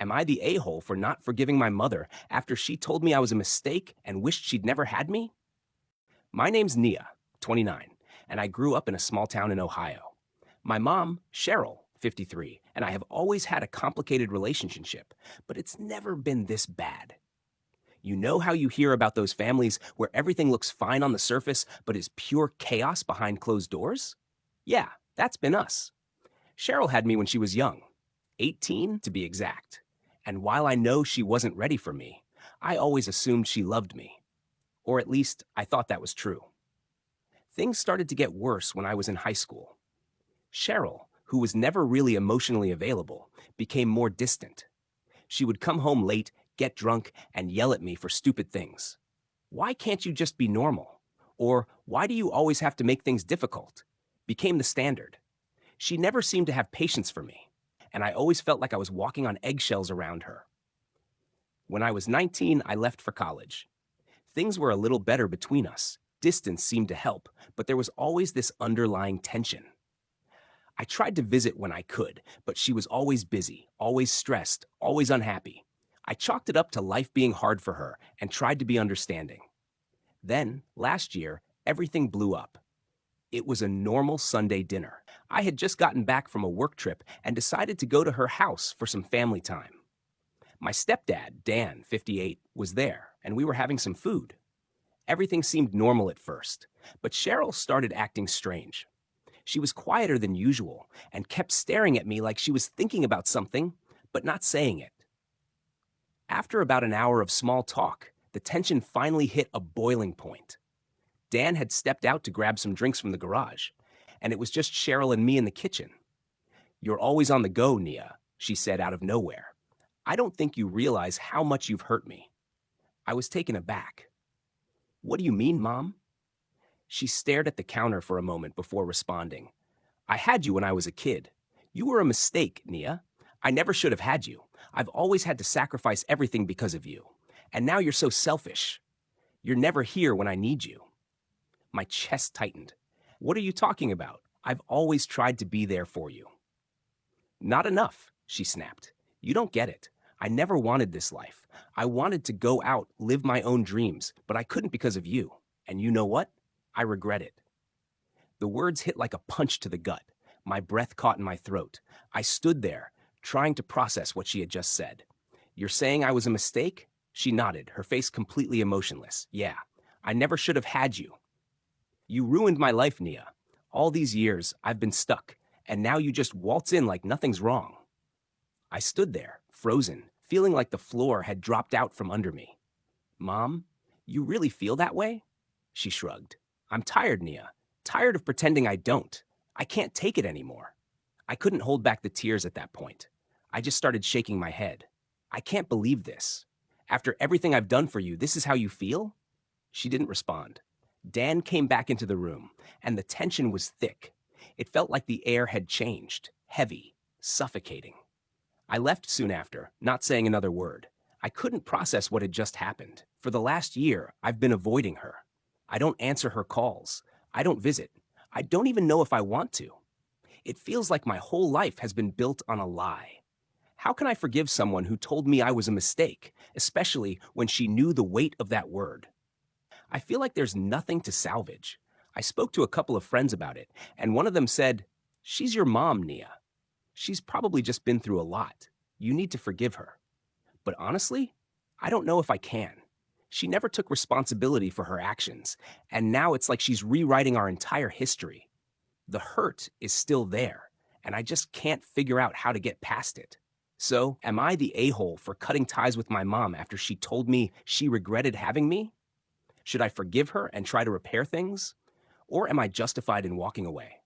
Am I the a-hole for not forgiving my mother after she told me I was a mistake and wished she'd never had me? My name's Nia, 29, and I grew up in a small town in Ohio. My mom, Cheryl, 53, and I have always had a complicated relationship, but it's never been this bad. You know how you hear about those families where everything looks fine on the surface but is pure chaos behind closed doors? Yeah, that's been us. Cheryl had me when she was young, 18 to be exact. And while I know she wasn't ready for me, I always assumed she loved me. Or at least I thought that was true. Things started to get worse when I was in high school. Cheryl, who was never really emotionally available, became more distant. She would come home late, get drunk, and yell at me for stupid things. Why can't you just be normal? Or why do you always have to make things difficult? Became the standard. She never seemed to have patience for me, and I always felt like I was walking on eggshells around her. When I was 19, I left for college. Things were a little better between us. Distance seemed to help, but there was always this underlying tension. I tried to visit when I could, but she was always busy, always stressed, always unhappy. I chalked it up to life being hard for her and tried to be understanding. Then, last year, everything blew up. It was a normal Sunday dinner. I had just gotten back from a work trip and decided to go to her house for some family time. My stepdad, Dan, 58, was there, and we were having some food. Everything seemed normal at first, but Cheryl started acting strange. She was quieter than usual and kept staring at me like she was thinking about something, but not saying it. After about an hour of small talk, the tension finally hit a boiling point. Dan had stepped out to grab some drinks from the garage, and it was just Cheryl and me in the kitchen. "You're always on the go, Nia," she said out of nowhere. "I don't think you realize how much you've hurt me." I was taken aback. "What do you mean, Mom?" She stared at the counter for a moment before responding. "I had you when I was a kid. You were a mistake, Nia. I never should have had you. I've always had to sacrifice everything because of you. And now you're so selfish. You're never here when I need you." My chest tightened. "What are you talking about? I've always tried to be there for you." "Not enough," she snapped. "You don't get it. I never wanted this life. I wanted to go out, live my own dreams, but I couldn't because of you. And you know what? I regret it." The words hit like a punch to the gut. My breath caught in my throat. I stood there, trying to process what she had just said. "You're saying I was a mistake?" She nodded, her face completely emotionless. "Yeah, I never should have had you. You ruined my life, Nia. All these years, I've been stuck, and now you just waltz in like nothing's wrong." I stood there, frozen, feeling like the floor had dropped out from under me. "Mom, you really feel that way?" She shrugged. "I'm tired, Nia. Tired of pretending I don't. I can't take it anymore." I couldn't hold back the tears at that point. I just started shaking my head. "I can't believe this. After everything I've done for you, this is how you feel?" She didn't respond. Dan came back into the room, and the tension was thick. It felt like the air had changed, heavy, suffocating. I left soon after, not saying another word. I couldn't process what had just happened. For the last year, I've been avoiding her. I don't answer her calls. I don't visit. I don't even know if I want to. It feels like my whole life has been built on a lie. How can I forgive someone who told me I was a mistake, especially when she knew the weight of that word? I feel like there's nothing to salvage. I spoke to a couple of friends about it, and one of them said, "She's your mom, Nia. She's probably just been through a lot. You need to forgive her." But honestly, I don't know if I can. She never took responsibility for her actions, and now it's like she's rewriting our entire history. The hurt is still there, and I just can't figure out how to get past it. So, am I the a-hole for cutting ties with my mom after she told me she regretted having me? Should I forgive her and try to repair things? Or am I justified in walking away?